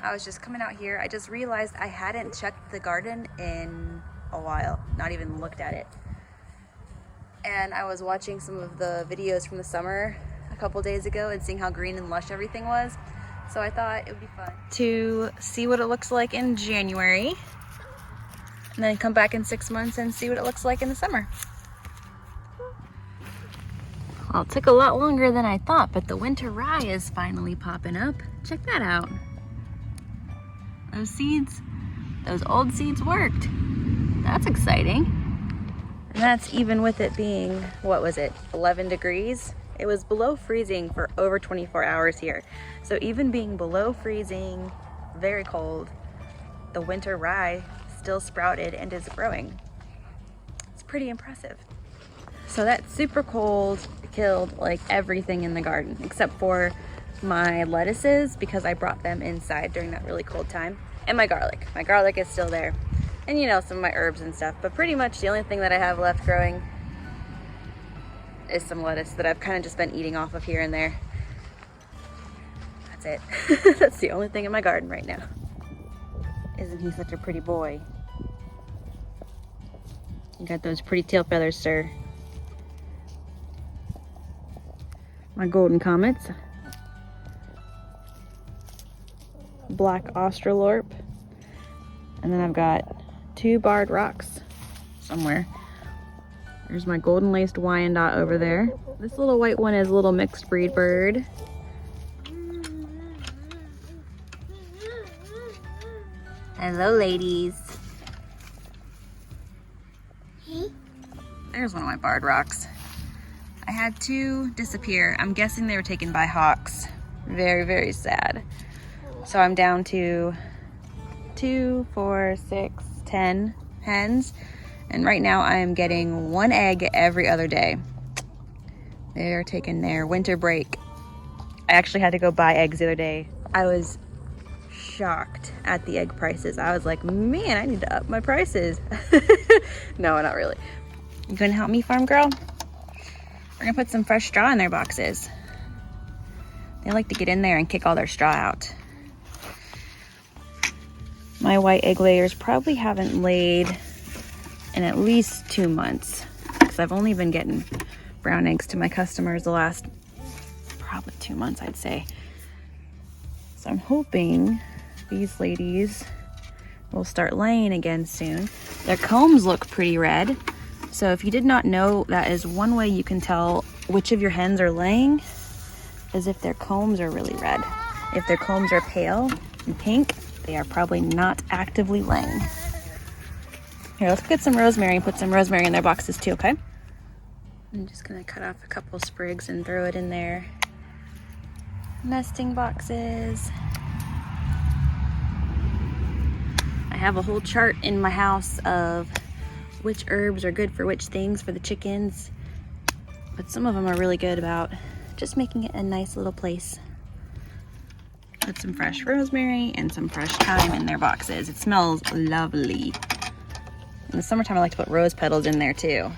I was just coming out here. I just realized I hadn't checked the garden in a while, not even looked at it. And I was watching some of the videos from the summer a couple days ago and seeing how green and lush everything was. So I thought it would be fun to see what it looks like in January and then come back in 6 months and see what it looks like in the summer. Well, it took a lot longer than I thought, but the winter rye is finally popping up. Check that out. Those seeds, those old seeds worked. That's exciting. And that's even with it being, what was it, 11 degrees? It was below freezing for over 24 hours here. So even being below freezing, very cold, the winter rye still sprouted and is growing. It's pretty impressive. So that super cold killed like everything in the garden except for my lettuces because I brought them inside during that really cold time, and my garlic. My garlic is still there, and you know, some of my herbs and stuff, but pretty much the only thing that I have left growing is some lettuce that I've kind of just been eating off of here and there. That's it. That's the only thing in my garden right now. Isn't he such a pretty boy? You got those pretty tail feathers, sir. My golden comets, black australorp, and then I've got 2 barred rocks somewhere. There's my golden laced Wyandotte over there. This little white one is a little mixed breed bird. Hello, ladies. There's one of my barred rocks. I had 2 disappear. I'm guessing they were taken by hawks. Very, very sad. So I'm down to 2, 4, 6, 10 hens. And right now I'm getting 1 egg every other day. They're taking their winter break. I actually had to go buy eggs the other day. I was shocked at the egg prices. I was like, man, I need to up my prices. No, not really. You gonna help me, farm girl? We're gonna put some fresh straw in their boxes. They like to get in there and kick all their straw out. My white egg layers probably haven't laid in at least 2 months because I've only been getting brown eggs to my customers the last probably 2 months, I'd say. So I'm hoping these ladies will start laying again soon. Their combs look pretty red. So if you did not know, that is one way you can tell which of your hens are laying, is if their combs are really red. If their combs are pale and pink, they are probably not actively laying. Here, let's get some rosemary and put some rosemary in their boxes too, okay? I'm just gonna cut off a couple sprigs and throw it in their nesting boxes. I have a whole chart in my house of which herbs are good for which things for the chickens, but some of them are really good about just making it a nice little place. Put some fresh rosemary and some fresh thyme in their boxes. It smells lovely. In the summertime I like to put rose petals in there too.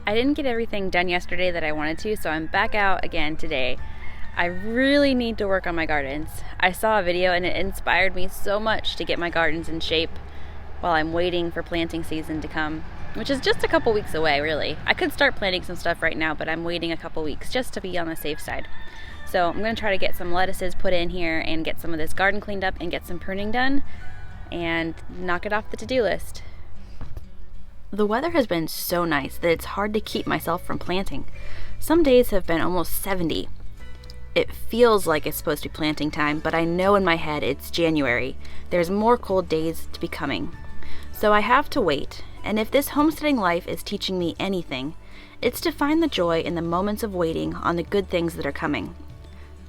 I didn't get everything done yesterday that I wanted to, so I'm back out again today. I really need to work on my gardens. I saw a video and it inspired me so much to get my gardens in shape while I'm waiting for planting season to come, which is just a couple weeks away, really. I could start planting some stuff right now, but I'm waiting a couple weeks just to be on the safe side. So I'm gonna try to get some lettuces put in here and get some of this garden cleaned up and get some pruning done and knock it off the to-do list. The weather has been so nice that it's hard to keep myself from planting. Some days have been almost 70. It feels like it's supposed to be planting time, but I know in my head it's January. There's more cold days to be coming. So I have to wait, and if this homesteading life is teaching me anything, it's to find the joy in the moments of waiting on the good things that are coming.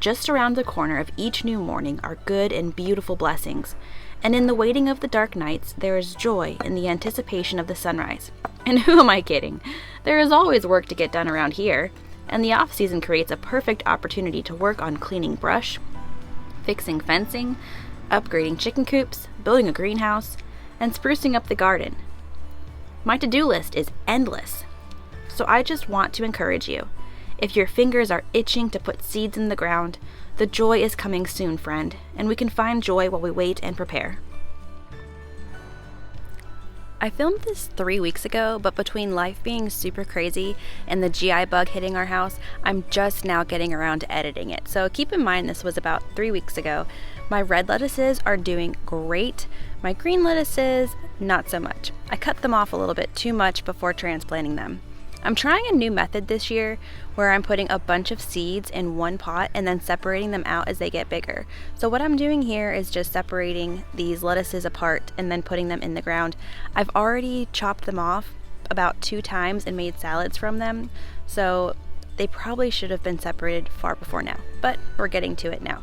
Just around the corner of each new morning are good and beautiful blessings, and in the waiting of the dark nights there is joy in the anticipation of the sunrise. And who am I kidding? There is always work to get done around here, and the off-season creates a perfect opportunity to work on cleaning brush, fixing fencing, upgrading chicken coops, building a greenhouse, and sprucing up the garden. My to-do list is endless. So I just want to encourage you. If your fingers are itching to put seeds in the ground, the joy is coming soon, friend, and we can find joy while we wait and prepare. I filmed this 3 weeks ago, but between life being super crazy and the GI bug hitting our house, I'm just now getting around to editing it. So keep in mind this was about 3 weeks ago. My red lettuces are doing great. My green lettuces, not so much. I cut them off a little bit too much before transplanting them. I'm trying a new method this year where I'm putting a bunch of seeds in one pot and then separating them out as they get bigger. So what I'm doing here is just separating these lettuces apart and then putting them in the ground. I've already chopped them off about 2 times and made salads from them, so they probably should have been separated far before now, but we're getting to it now.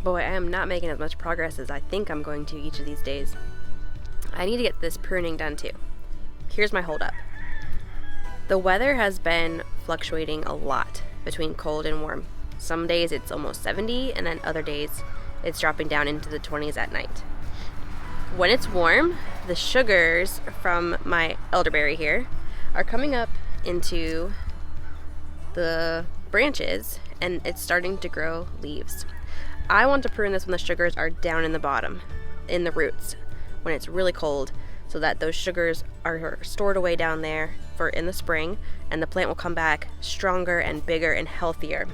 Boy, I am not making as much progress as I think I'm going to each of these days. I need to get this pruning done too. Here's my holdup. The weather has been fluctuating a lot between cold and warm. Some days it's almost 70, and then other days it's dropping down into the 20s at night. When it's warm, the sugars from my elderberry here are coming up into the branches, and it's starting to grow leaves. I want to prune this when the sugars are down in the bottom, in the roots, when it's really cold, so that those sugars are stored away down there for in the spring, and the plant will come back stronger and bigger and healthier.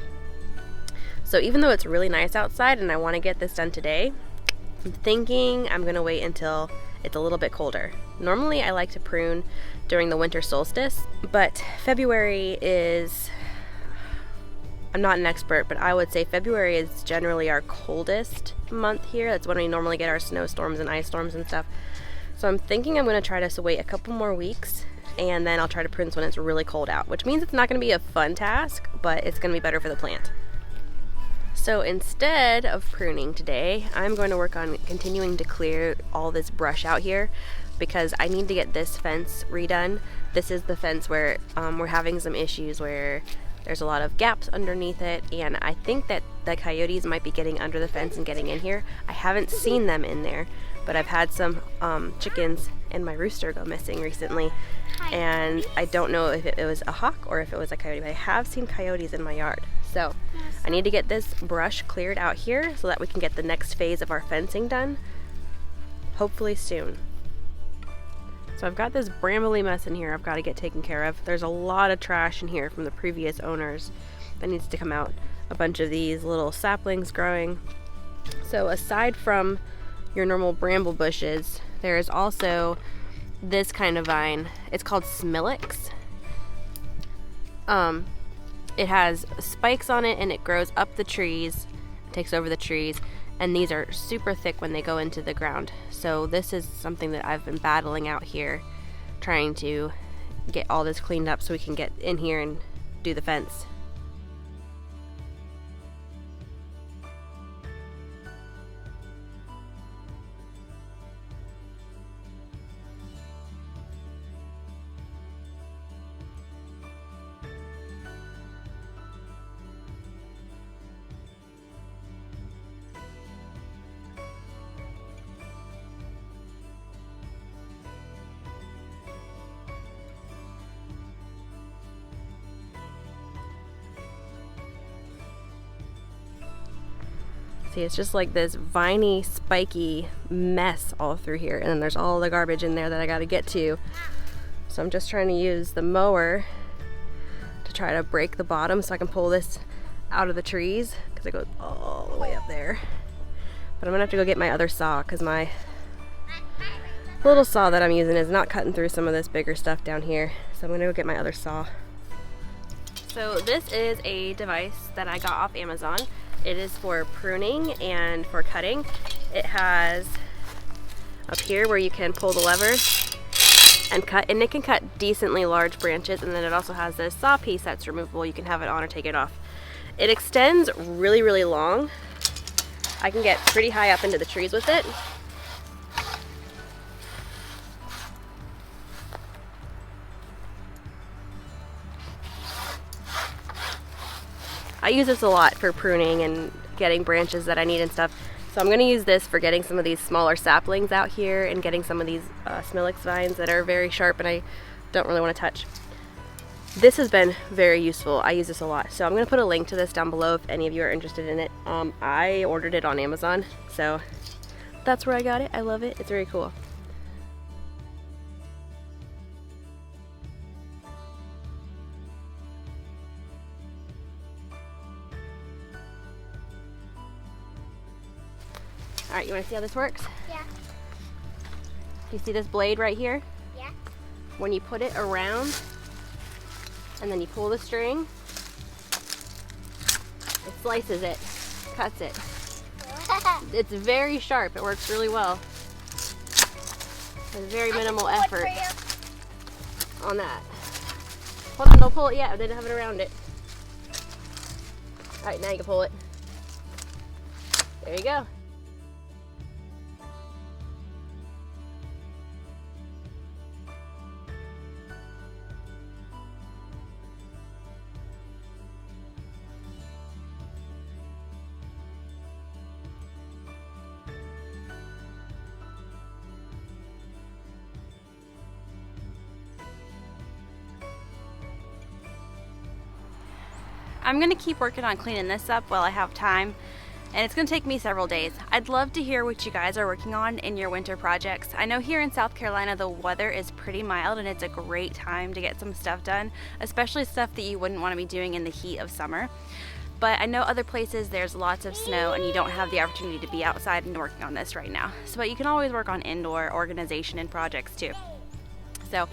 So even though it's really nice outside and I want to get this done today, I'm thinking I'm going to wait until it's a little bit colder. Normally I like to prune during the winter solstice, but February is... I'm not an expert, but I would say February is generally our coldest month here. That's when we normally get our snowstorms and ice storms and stuff. So I'm thinking I'm going to try to wait a couple more weeks, and then I'll try to prune this when it's really cold out, which means it's not going to be a fun task, but it's going to be better for the plant. So instead of pruning today, I'm going to work on continuing to clear all this brush out here, because I need to get this fence redone. This is the fence where we're having some issues where there's a lot of gaps underneath it, and I think that the coyotes might be getting under the fence and getting in here. I haven't seen them in there, but I've had some chickens and my rooster go missing recently, and I don't know if it was a hawk or if it was a coyote, but I have seen coyotes in my yard. So I need to get this brush cleared out here so that we can get the next phase of our fencing done, hopefully soon. So I've got this brambly mess in here I've got to get taken care of. There's a lot of trash in here from the previous owners that needs to come out. A bunch of these little saplings growing. So aside from your normal bramble bushes, there is also this kind of vine. It's called Smilix. It has spikes on it and it grows up the trees, takes over the trees, and these are super thick when they go into the ground. So this is something that I've been battling out here, trying to get all this cleaned up so we can get in here and do the fence. See, it's just like this viney, spiky mess all through here, and then there's all the garbage in there that I gotta get to. So I'm just trying to use the mower to try to break the bottom so I can pull this out of the trees, because it goes all the way up there. But I'm gonna have to go get my other saw, because my little saw that I'm using is not cutting through some of this bigger stuff down here. So I'm gonna go get my other saw. So this is a device that I got off Amazon. It is for pruning and for cutting. It has up here where you can pull the lever and cut, and it can cut decently large branches, and then it also has this saw piece that's removable. You can have it on or take it off. It extends really, really long. I can get pretty high up into the trees with it. I use this a lot for pruning and getting branches that I need and stuff. So I'm going to use this for getting some of these smaller saplings out here and getting some of these Smilix vines that are very sharp and I don't really want to touch. This has been very useful. I use this a lot. So I'm going to put a link to this down below if any of you are interested in it. I ordered it on Amazon, so that's where I got it. I love it. It's very cool. All right, you want to see how this works? Yeah. Do you see this blade right here? Yeah. When you put it around and then you pull the string, it slices it, cuts it. It's very sharp. It works really well. There's very minimal effort on that. Hold on, don't pull it yet. I didn't have it around it. All right, now you can pull it. There you go. I'm gonna keep working on cleaning this up while I have time, and it's gonna take me several days. I'd love to hear what you guys are working on in your winter projects. I know here in South Carolina the weather is pretty mild and it's a great time to get some stuff done, especially stuff that you wouldn't want to be doing in the heat of summer. But I know other places there's lots of snow and you don't have the opportunity to be outside and working on this right now. But you can always work on indoor organization and projects too. So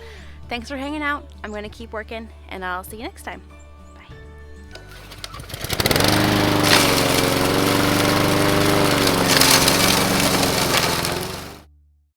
thanks for hanging out. I'm gonna keep working and I'll see you next time.